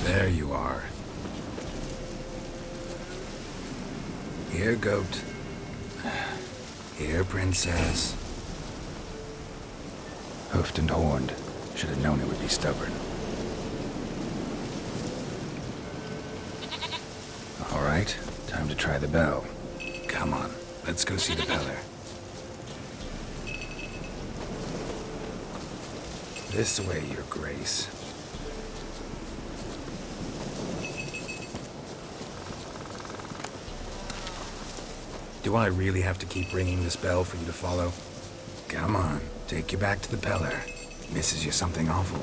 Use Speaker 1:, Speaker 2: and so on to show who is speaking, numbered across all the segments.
Speaker 1: There you are. Here, goat. Here, princess. Hoofed and horned. Should have known it would be stubborn. All right, time to try the bell. Come on, let's go see the peller. This way, Your Grace. Do I really have to keep ringing this bell for you to follow? Come on, take you back to the peller. Misses you something awful.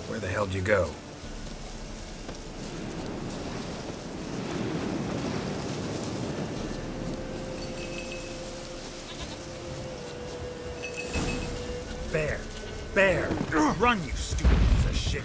Speaker 1: Where the hell'd you go? Bear! Bear! Run, you stupid piece of shit!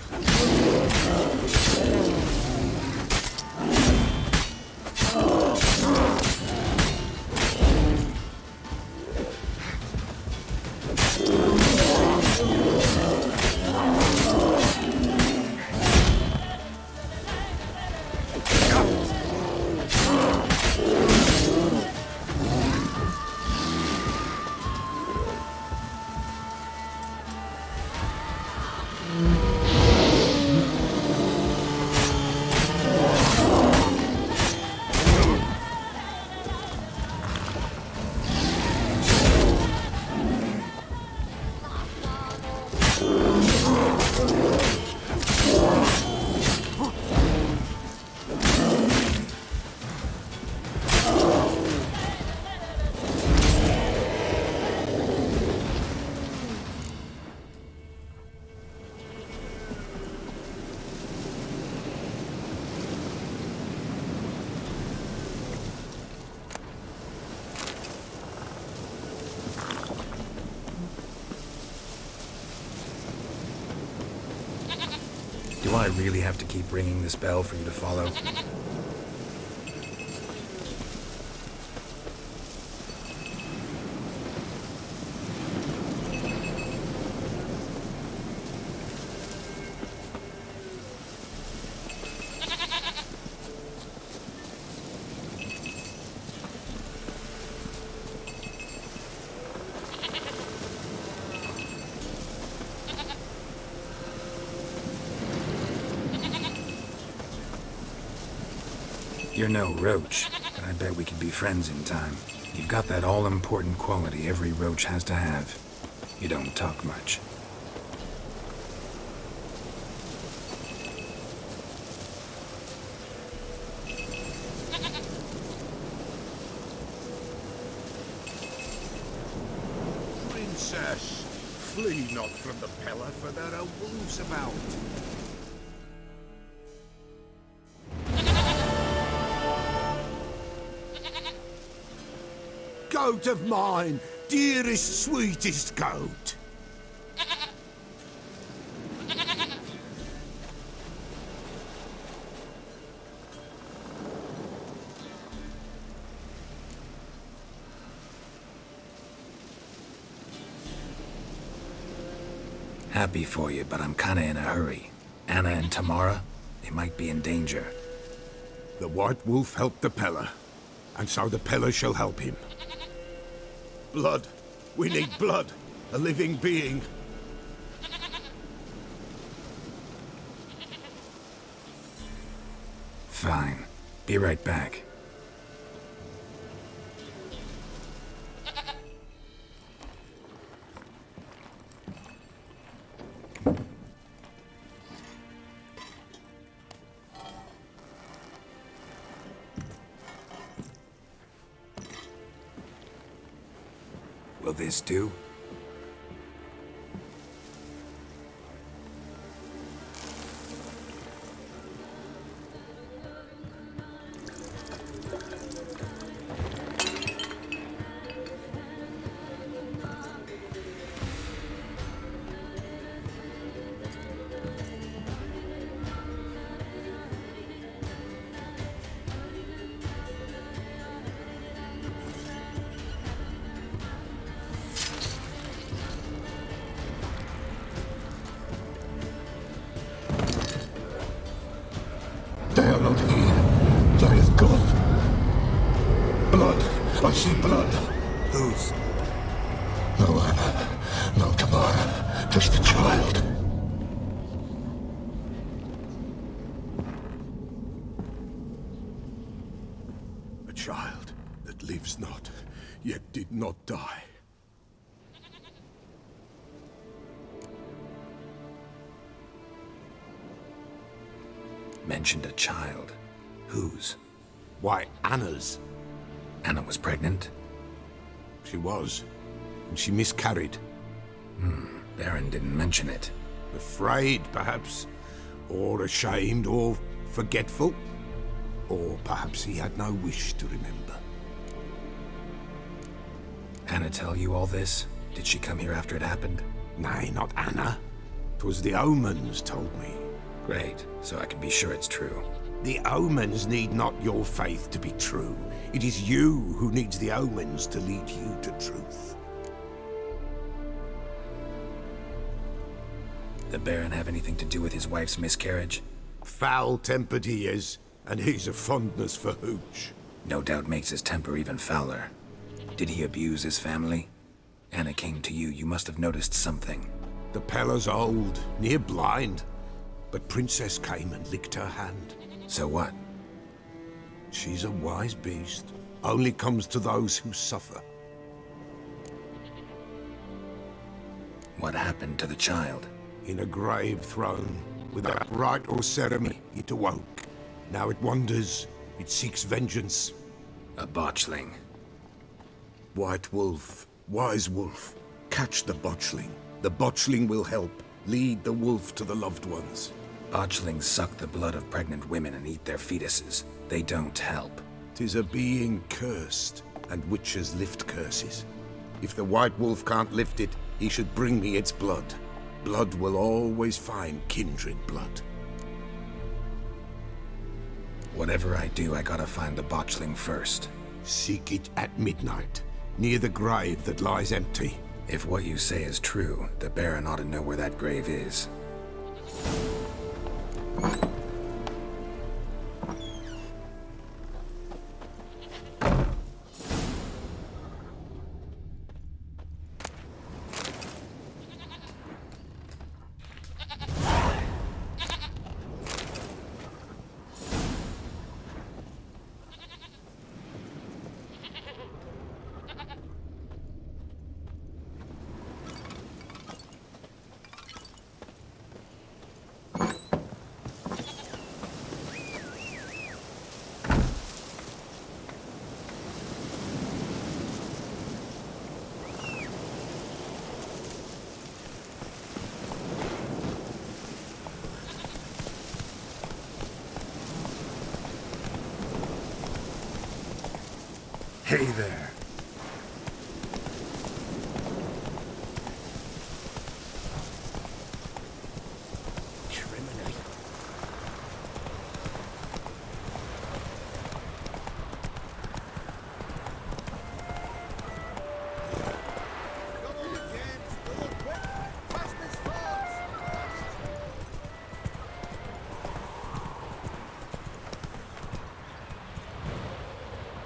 Speaker 1: Do I really have to keep ringing this bell for you to follow? You're no roach, but I bet we could be friends in time. You've got that all-important quality every roach has to have. You don't talk much.
Speaker 2: Princess, flee not from the peller, for there are wolves about. Goat of mine, dearest, sweetest goat.
Speaker 1: Happy for you, but I'm kinda in a hurry. Anna and Tamara, they might be in danger.
Speaker 2: The White Wolf helped the peller, and so the peller shall help him. Blood. We need blood. A living being.
Speaker 1: Fine. Be right back. Will this do?
Speaker 2: They are not here. They have gone. Blood. I see blood.
Speaker 1: Whose?
Speaker 2: No Anna. No Tamara. Just a child. A child that lives not, yet did not die.
Speaker 1: Mentioned a child. Whose?
Speaker 2: Why, Anna's.
Speaker 1: Anna was pregnant?
Speaker 2: She was. And she miscarried.
Speaker 1: Baron didn't mention it.
Speaker 2: Afraid, perhaps. Or ashamed, or forgetful. Or perhaps he had no wish to remember.
Speaker 1: Anna tell you all this? Did she come here after it happened?
Speaker 2: Nay, not Anna. 'Twas the omens told me.
Speaker 1: Great, so I can be sure it's true.
Speaker 2: The omens need not your faith to be true. It is you who needs the omens to lead you to truth.
Speaker 1: The Baron have anything to do with his wife's miscarriage?
Speaker 2: Foul-tempered he is, and he's a fondness for hooch.
Speaker 1: No doubt makes his temper even fouler. Did he abuse his family? Anna came to you, you must have noticed something.
Speaker 2: The Pella's old, near blind. But Princess came and licked her hand.
Speaker 1: So what?
Speaker 2: She's a wise beast. Only comes to those who suffer.
Speaker 1: What happened to the child?
Speaker 2: In a grave thrown, without rite or ceremony, it awoke. Now it wanders, it seeks vengeance.
Speaker 1: A botchling.
Speaker 2: White wolf, wise wolf, catch the botchling. The botchling will help, lead the wolf to the loved ones.
Speaker 1: Botchlings suck the blood of pregnant women and eat their fetuses. They don't help.
Speaker 2: 'Tis a being cursed, and witches lift curses. If the white wolf can't lift it, he should bring me its blood. Blood will always find kindred blood.
Speaker 1: Whatever I do, I gotta find the botchling first.
Speaker 2: Seek it at midnight, near the grave that lies empty.
Speaker 1: If what you say is true, the Baron ought to know where that grave is.
Speaker 3: Hey there.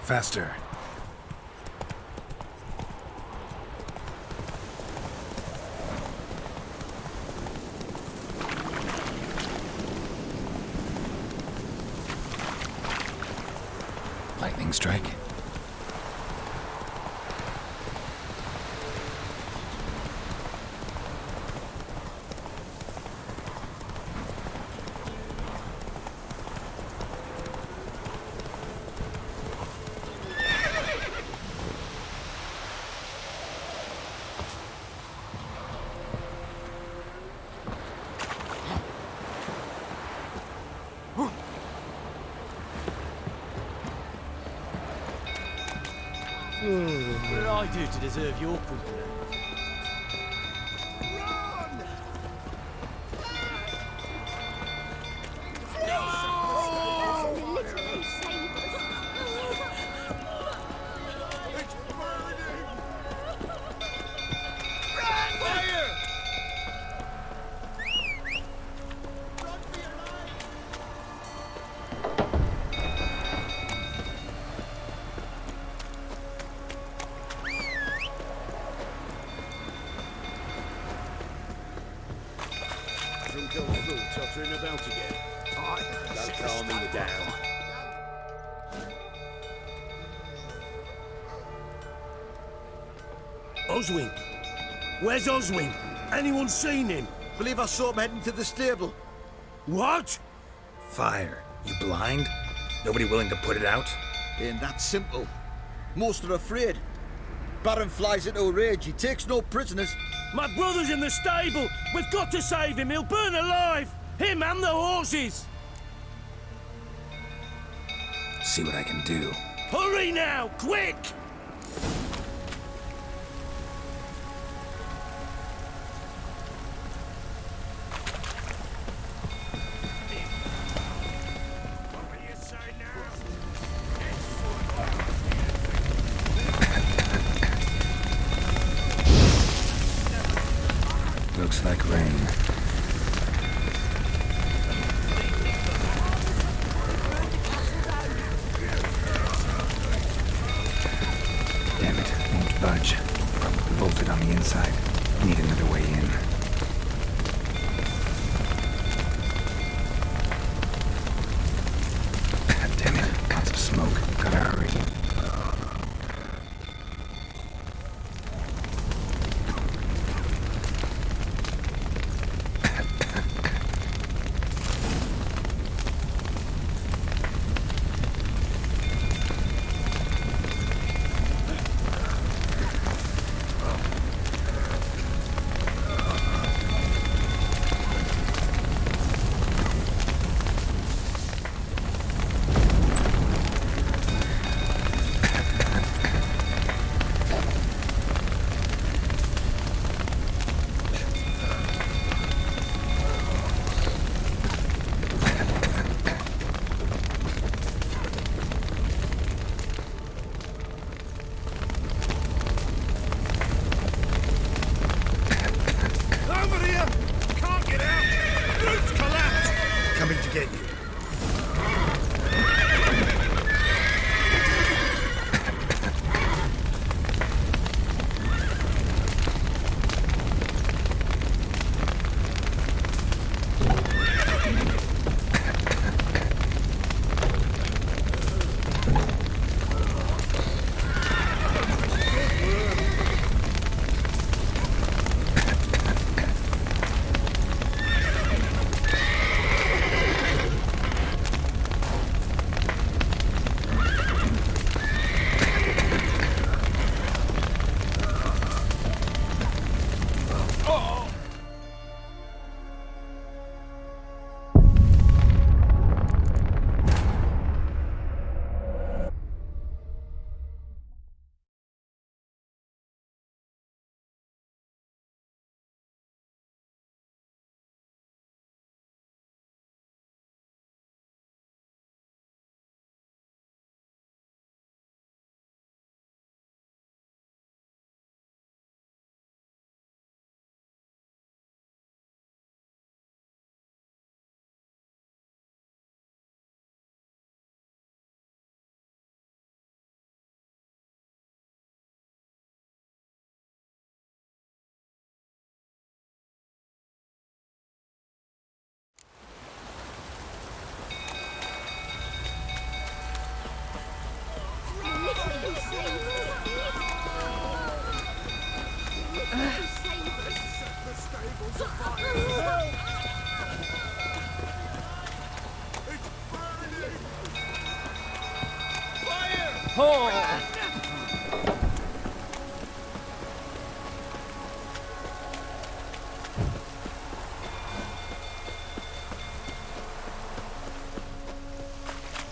Speaker 3: Faster.
Speaker 1: Lightning strike?
Speaker 4: What did I do to deserve your company?
Speaker 5: Tottering about again. Don't calm me down.
Speaker 6: Oswin? Where's Oswin? Anyone seen him?
Speaker 7: Believe I saw him heading to the stable.
Speaker 6: What?
Speaker 3: Fire. You blind? Nobody willing to put it out?
Speaker 7: Ain't that simple. Most are afraid. Baron flies into a rage. He takes no prisoners.
Speaker 6: My brother's in the stable. We've got to save him. He'll burn alive. Him and the horses.
Speaker 3: See what I can do.
Speaker 6: Hurry now, quick!
Speaker 1: Looks like rain. Damn it, won't budge. Probably bolted on the inside. Need another way in. Damn it, lots of smoke. Gotta hurry.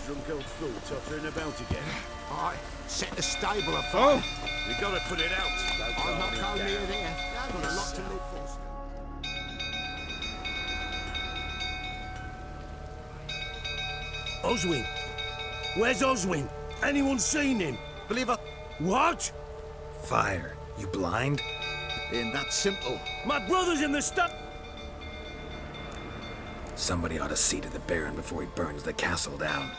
Speaker 5: Drunk old fool tottering about again.
Speaker 2: Aye, Set the stable afire.
Speaker 5: We gotta put it out.
Speaker 2: I'm not going near there. Got a lot to live for.
Speaker 6: Oswin? Where's Oswin? Anyone seen him?
Speaker 7: Believe it,
Speaker 6: What?
Speaker 3: Fire. You blind?
Speaker 7: ain't that simple.
Speaker 6: My brother's in the stuff.
Speaker 3: Somebody ought to see to the Baron before he burns the castle down.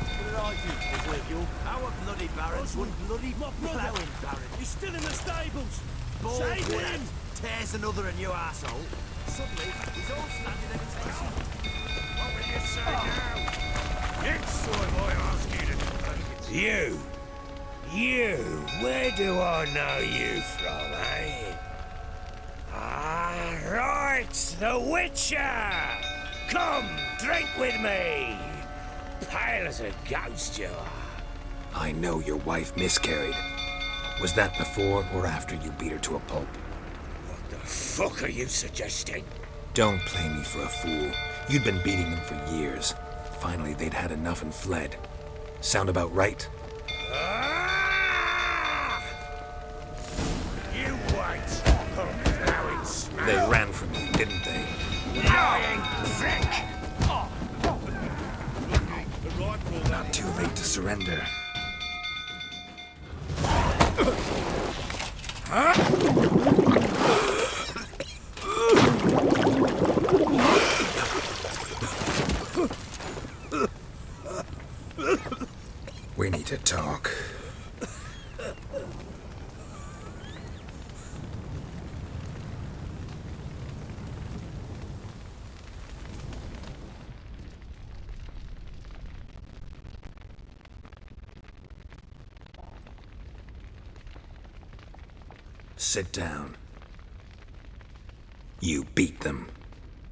Speaker 4: What did I do to deserve your...
Speaker 5: Our bloody barons, one bloody
Speaker 6: My brother.
Speaker 5: ploughing baron.
Speaker 6: He's still in the stables.
Speaker 5: Bald
Speaker 6: Save
Speaker 5: head
Speaker 6: him!
Speaker 5: tears another a new arsehole. Suddenly, he's all standing at attention.
Speaker 8: What will you say now? Next time I ask you to defend it.
Speaker 6: You, where do I know you from, eh? Ah, right, the Witcher! Come, drink with me! Pale as a ghost you are.
Speaker 3: I know your wife miscarried. Was that before or after you beat her to a pulp?
Speaker 6: What the fuck are you suggesting?
Speaker 3: Don't play me for a fool. You'd been beating them for years. Finally, they'd had enough and fled. Sound about right?
Speaker 6: Ah! You wait, plowing smell.
Speaker 3: They ran from you, didn't they?
Speaker 6: Lying prick!
Speaker 3: Not too late to surrender. We need to talk. Sit down. You beat them.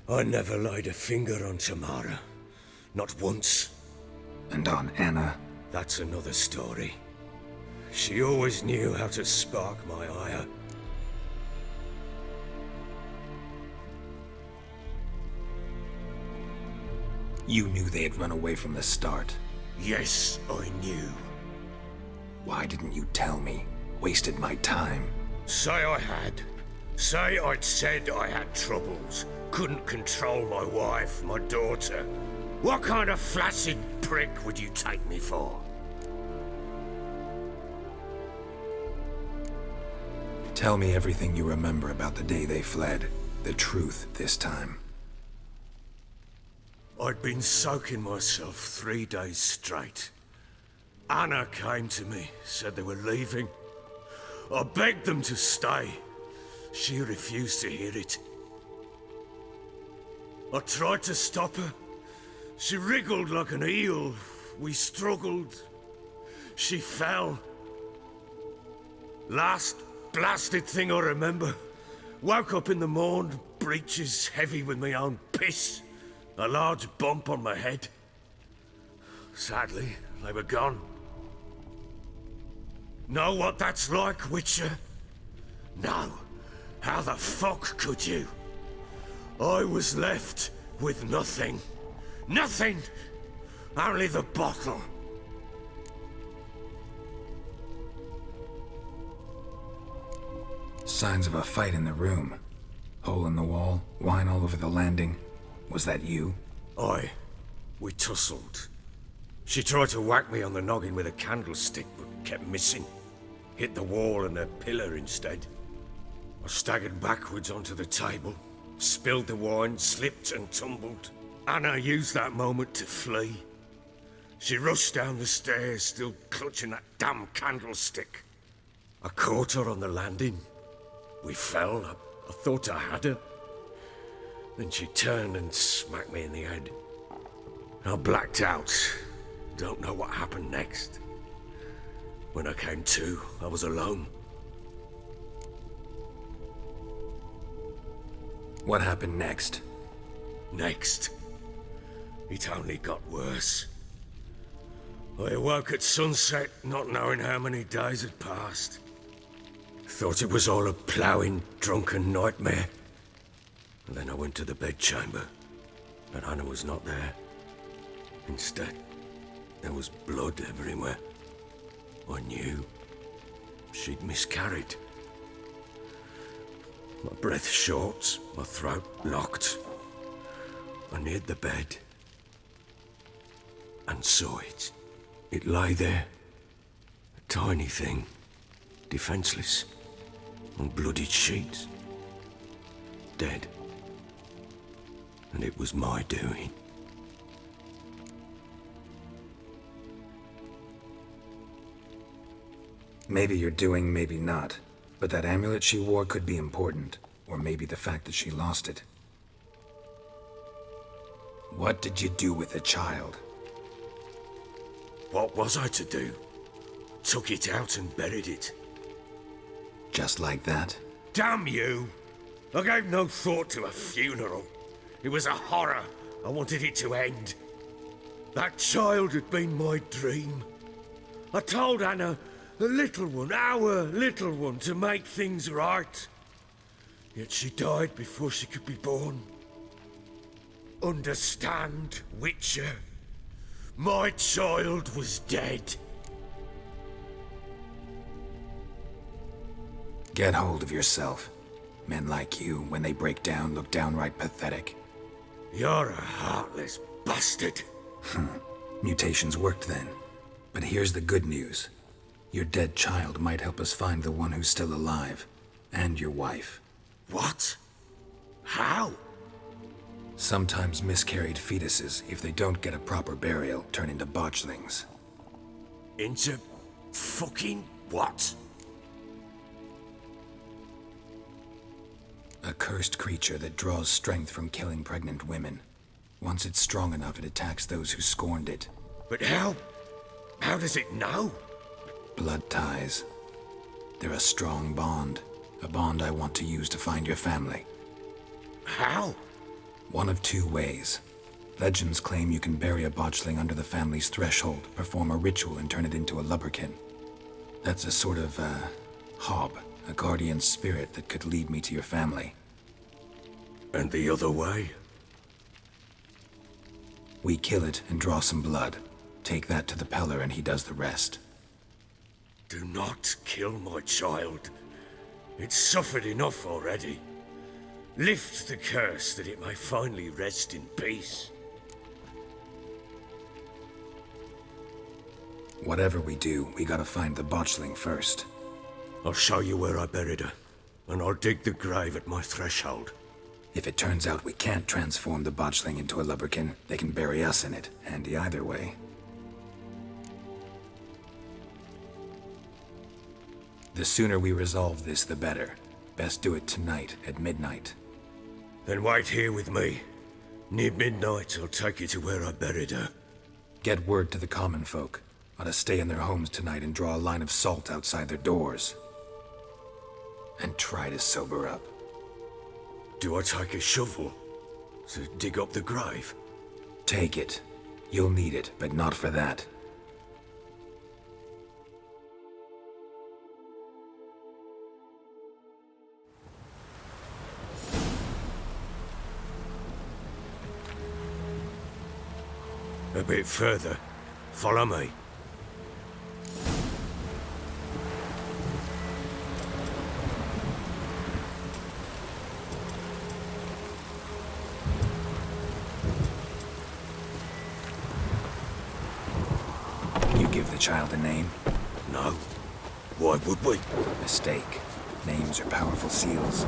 Speaker 6: I never laid a finger on Tamara. Not once.
Speaker 3: And on Anna.
Speaker 6: That's another story. She always knew how to spark my ire.
Speaker 3: You knew they had run away from the start.
Speaker 6: Yes, I knew.
Speaker 3: Why didn't you tell me? Wasted my time.
Speaker 6: Say I had. Say I'd said I had troubles. Couldn't control my wife, my daughter. What kind of flaccid prick would you take me for?
Speaker 3: Tell me everything you remember about the day they fled. The truth this time.
Speaker 6: I'd been soaking myself 3 days straight. Anna came to me, said they were leaving. I begged them to stay. She refused to hear it. I tried to stop her. She wriggled like an eel. We struggled. She fell. Last blasted thing I remember. Woke up in the morn, breeches heavy with my own piss. A large bump on my head. Sadly, they were gone. Know what that's like, Witcher? No. How the fuck could you? I was left with nothing. Nothing! Only the bottle.
Speaker 1: Signs of a fight in the room. Hole in the wall, wine all over the landing. Was that you?
Speaker 6: Aye. We tussled. She tried to whack me on the noggin with a candlestick, but kept missing. Hit the wall and a pillar instead. I staggered backwards onto the table, spilled the wine, slipped and tumbled. Anna used that moment to flee. She rushed down the stairs, still clutching that damn candlestick. I caught her on the landing. We fell. I thought I had her. Then she turned and smacked me in the head. I blacked out. Don't know what happened next. When I came to, I was alone.
Speaker 3: What happened next?
Speaker 6: Next, it only got worse. I awoke at sunset, not knowing how many days had passed. Thought it was all a ploughing, drunken nightmare. And then I went to the bedchamber. But Anna was not there. Instead, there was blood everywhere. I knew she'd miscarried. My breath short, my throat locked. I neared the bed and saw it. It lay there, a tiny thing, defenseless, on bloodied sheets, dead. And it was my doing.
Speaker 1: Maybe you're doing, maybe not. But that amulet she wore could be important. Or maybe the fact that she lost it. What did you do with the child?
Speaker 6: What was I to do? Took it out and buried it.
Speaker 1: Just like that?
Speaker 6: Damn you! I gave no thought to a funeral. It was a horror. I wanted it to end. That child had been my dream. I told Anna, the little one, our little one, to make things right. Yet she died before she could be born. Understand, Witcher? My child was dead.
Speaker 1: Get hold of yourself. Men like you, when they break down, look downright pathetic.
Speaker 6: You're a heartless bastard.
Speaker 1: Mutations worked then. But here's the good news. Your dead child might help us find the one who's still alive. And your wife.
Speaker 6: What? How?
Speaker 1: Sometimes miscarried fetuses, if they don't get a proper burial, turn into botchlings.
Speaker 6: Into fucking what?
Speaker 1: A cursed creature that draws strength from killing pregnant women. Once it's strong enough, it attacks those who scorned it.
Speaker 6: But how? How does it know?
Speaker 1: Blood ties. They're a strong bond. A bond I want to use to find your family.
Speaker 6: How?
Speaker 1: One of two ways. Legends claim you can bury a botchling under the family's threshold, perform a ritual, and turn it into a lubberkin. That's a sort of, hob, a guardian spirit that could lead me to your family.
Speaker 6: And the other way?
Speaker 1: We kill it and draw some blood. Take that to the Peller and he does the rest.
Speaker 6: Do not kill my child. It's suffered enough already. Lift the curse that it may finally rest in peace.
Speaker 1: Whatever we do, we gotta find the botchling first.
Speaker 6: I'll show you where I buried her, and I'll dig the grave at my threshold.
Speaker 1: If it turns out we can't transform the botchling into a lubberkin, they can bury us in it. Handy either way. The sooner we resolve this, the better. Best do it tonight, at midnight.
Speaker 6: Then wait here with me. Near midnight, I'll take you to where I buried her.
Speaker 1: Get word to the common folk. Ought to stay in their homes tonight and draw a line of salt outside their doors. And try to sober up.
Speaker 6: Do I take a shovel to dig up the grave?
Speaker 1: Take it. You'll need it, but not for that.
Speaker 6: A bit further. Follow me.
Speaker 1: You give the child a name?
Speaker 6: No. Why would we?
Speaker 1: Mistake. Names are powerful seals.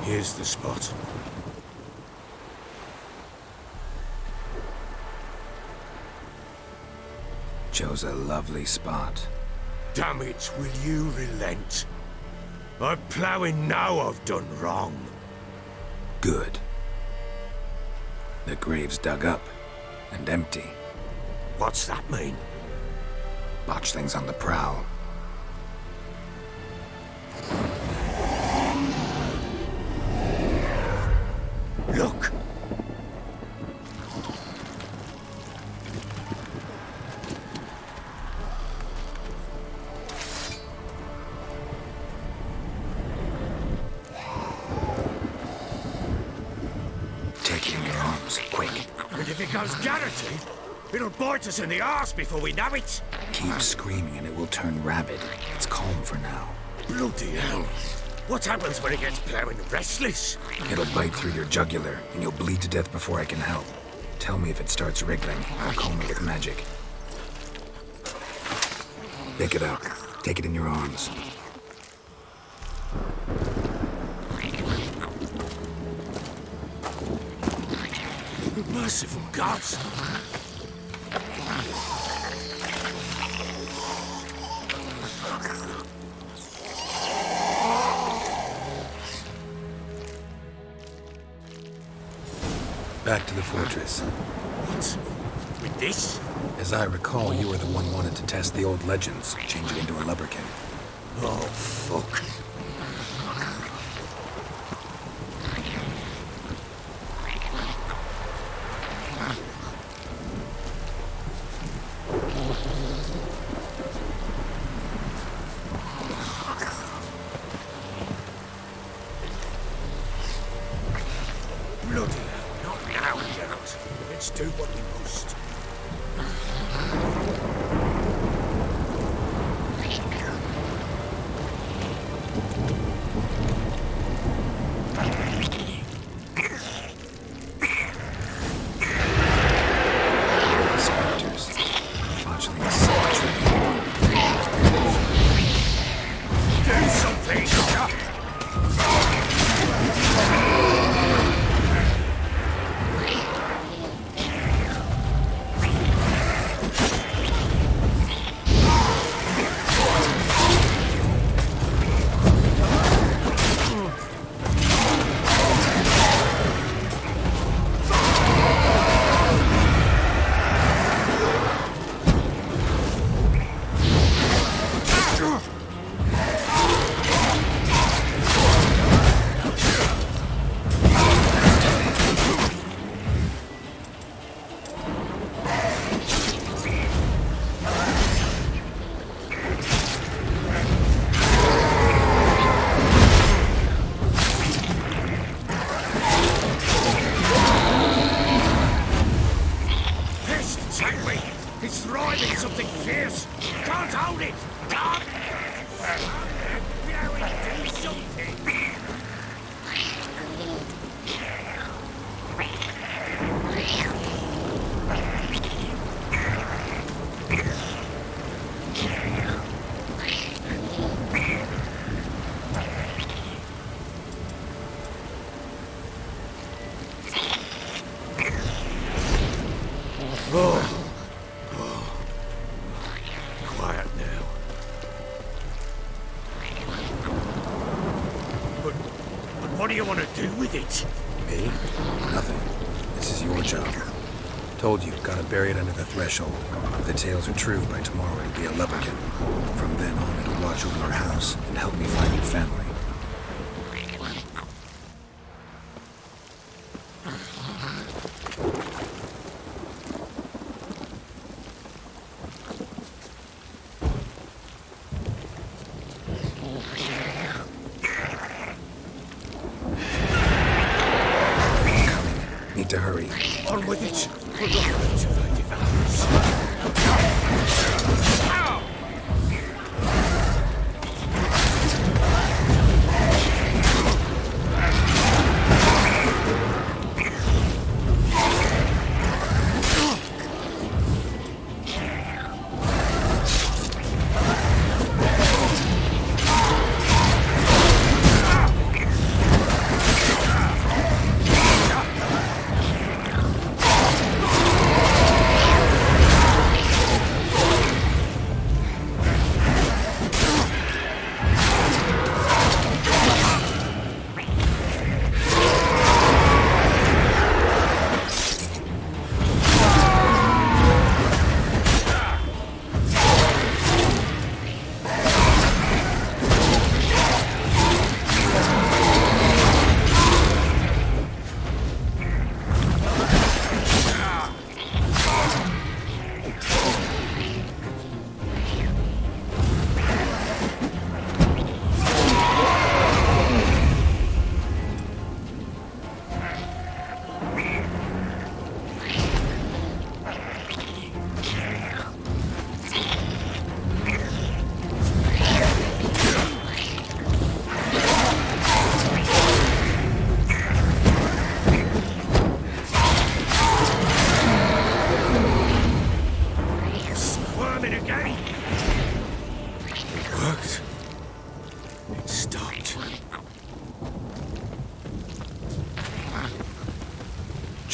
Speaker 6: Here's the spot.
Speaker 1: Chose a lovely spot.
Speaker 6: Damn it, will you relent? I'm ploughing now I've done wrong.
Speaker 1: Good. The grave's dug up and empty.
Speaker 6: What's that mean?
Speaker 1: Botchling's on the prowl.
Speaker 6: Look!
Speaker 8: And if it goes guaranteed, it'll bite us in the arse before we know it.
Speaker 1: Keep screaming and it will turn rabid. It's calm for now.
Speaker 8: Bloody hell. What happens when it gets plowing restless?
Speaker 1: It'll bite through your jugular, and you'll bleed to death before I can help. Tell me if it starts wriggling. I'll calm it with magic. Pick it up. Take it in your arms.
Speaker 8: Merciful gods!
Speaker 1: Back to the fortress.
Speaker 8: What? With this?
Speaker 1: As I recall, you were the one wanted to test the old legends, change it into a lubberkin.
Speaker 8: Oh, fuck. Bloody hell, not now, Geralt. Let's do what we must.
Speaker 1: Spectres. Botchling cemetery.
Speaker 8: Do something! It's thriving something fierce. Can't hold it. Can't. Now we do something. Quiet now. But what do you want to do with it?
Speaker 1: Me? Nothing. This is your job. Told you, gotta bury it under the threshold. If the tales are true, by tomorrow it'll be a leprechaun. From then on, it'll watch over our house and help me find your family. Need to hurry.
Speaker 8: On with it. We're not to the devours.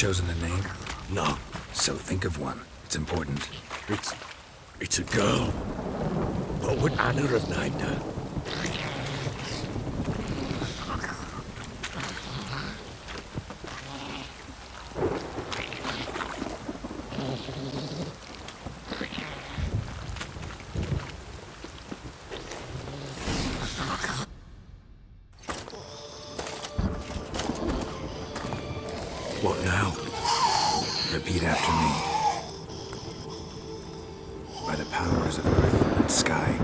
Speaker 3: chosen a name?
Speaker 6: No,
Speaker 3: So think of one. It's important.
Speaker 6: it's a girl. What would Anna have named her? What now?
Speaker 3: Repeat after me. By the powers of earth and sky.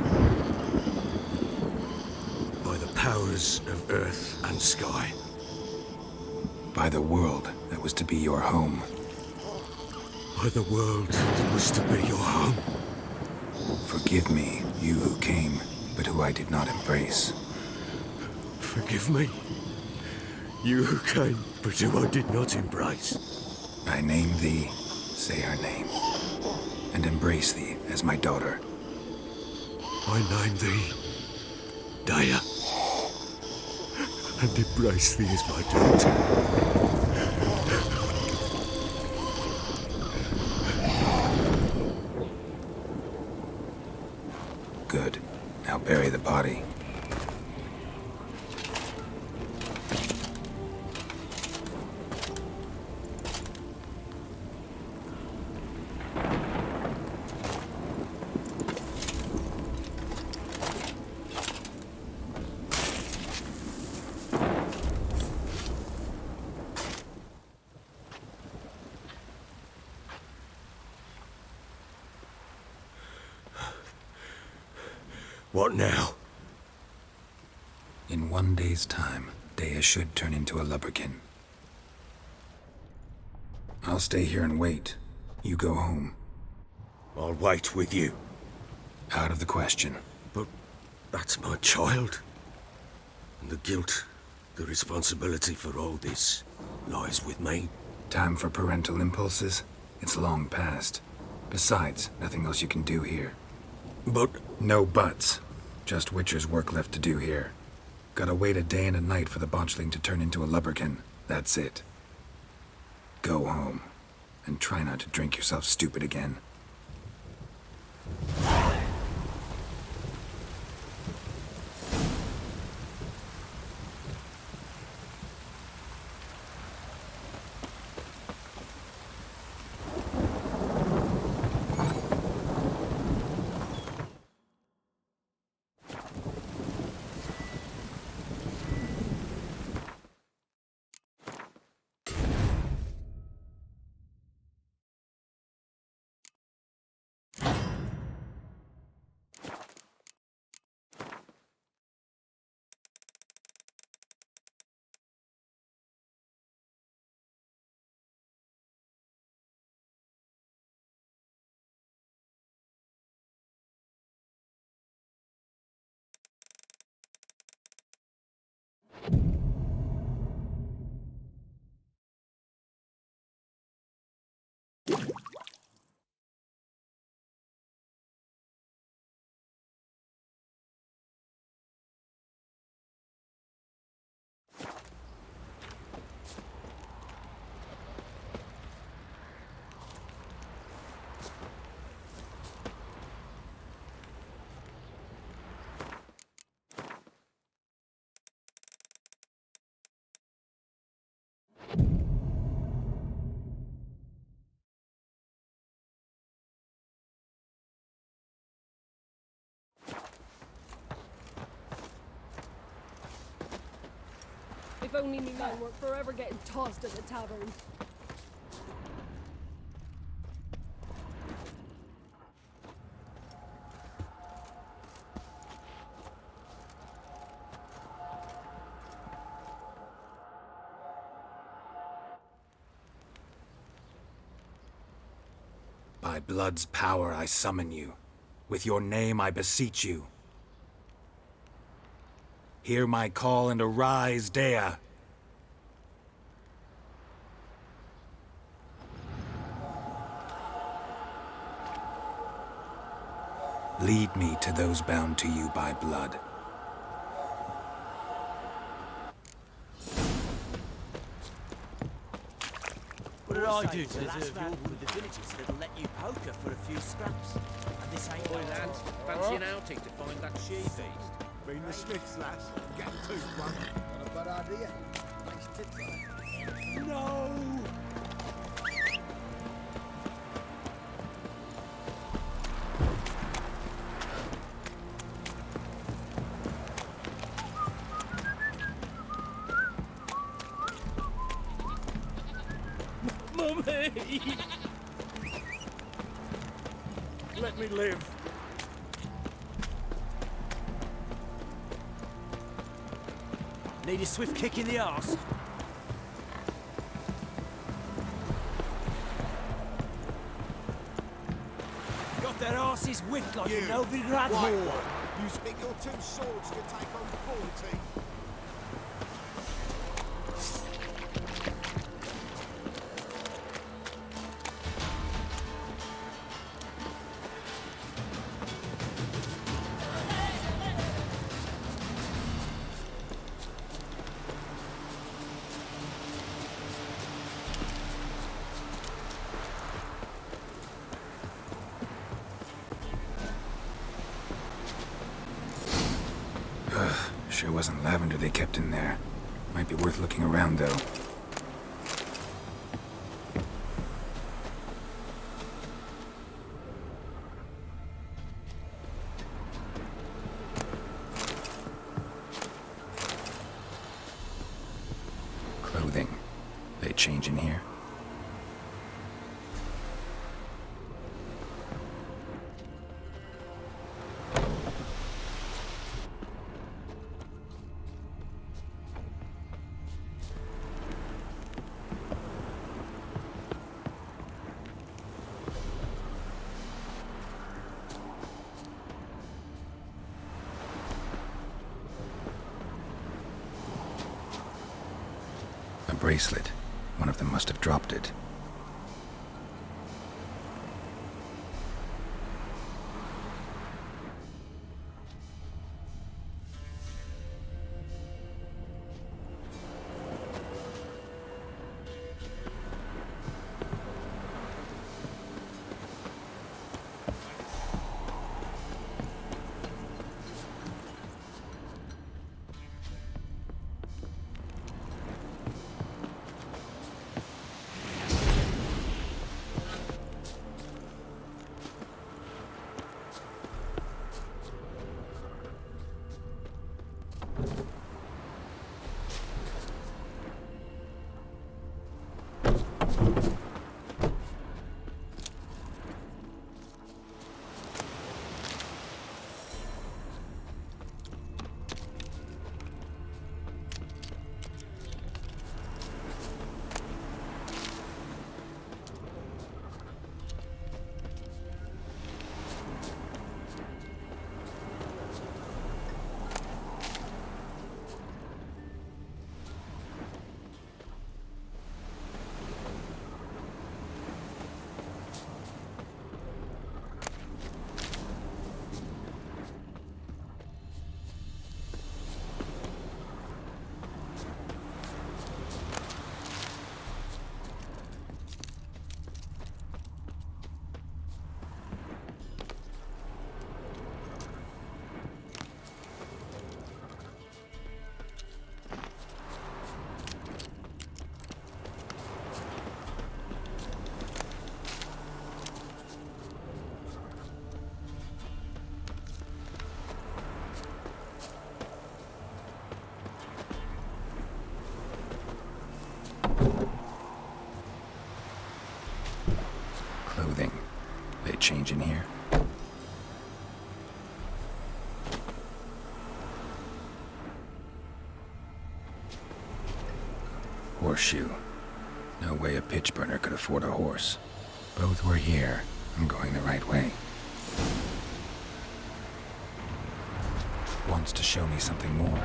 Speaker 6: By the powers of earth and sky.
Speaker 3: By the world that was to be your home.
Speaker 6: By the world that was to be your home.
Speaker 3: Forgive me, you who came, but who I did not embrace.
Speaker 6: Forgive me. You who came, but who I did not embrace.
Speaker 3: I name thee, say her name, and embrace thee as my daughter.
Speaker 6: I name thee Dea, and embrace thee as my daughter.
Speaker 3: Good. Now bury the body.
Speaker 6: What now?
Speaker 3: In 1 day's time, Dea should turn into a lubberkin. I'll stay here and wait. You go home.
Speaker 6: I'll wait with you.
Speaker 3: Out of the question.
Speaker 6: But that's my child. And the guilt, the responsibility for all this lies with me.
Speaker 3: Time for parental impulses? It's long past. Besides, nothing else you can do here.
Speaker 6: But
Speaker 3: No buts. Just Witcher's work left to do here. Gotta wait a day and a night for the botchling to turn into a lubberkin. That's it. Go home. And try not to drink yourself stupid again.
Speaker 9: If only me men weren't forever getting tossed at the tavern.
Speaker 3: By blood's power I summon you. With your name I beseech you. Hear my call and arise, Dea. Lead me to those bound to you by blood.
Speaker 4: Put I
Speaker 10: say
Speaker 4: do
Speaker 10: it's
Speaker 4: to
Speaker 10: the
Speaker 4: deserve
Speaker 10: last
Speaker 4: your
Speaker 10: man
Speaker 4: wood?
Speaker 10: with the villagers that'll let you poker for a few scraps. And this ain't
Speaker 5: Boy,
Speaker 10: no
Speaker 5: lads, fancy an outing to find that she-beast?
Speaker 8: Been the Smiths, lass. Get a tooth one.
Speaker 7: Not a bad idea. Nice tits on it.
Speaker 4: No! Mummy! Let me live. Need a swift kick in the arse. Got their asses whipped like a Novigrad
Speaker 8: White
Speaker 9: Oh.
Speaker 8: one.
Speaker 4: whore.
Speaker 8: You think your two swords can take on 40?
Speaker 3: Sure wasn't lavender they kept in there. Might be worth looking around, though. Clothing. They change in here? A bracelet. One of them must have dropped it. Clothing. They change in here? Horseshoe. No way a pitch burner could afford a horse. Both were here. I'm going the right way. Wants to show me something more.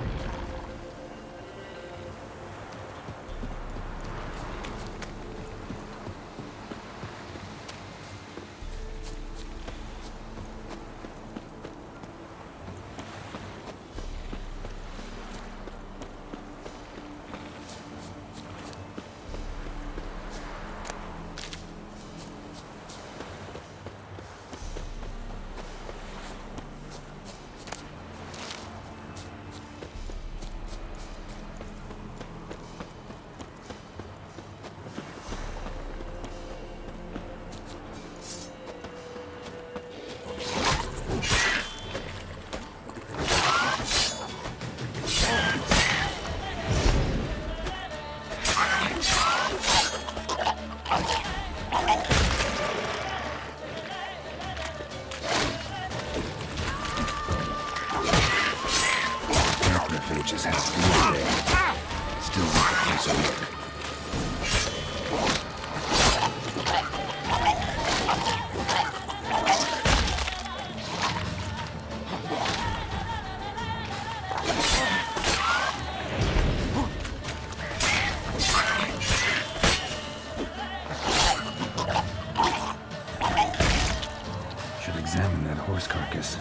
Speaker 3: horse carcass.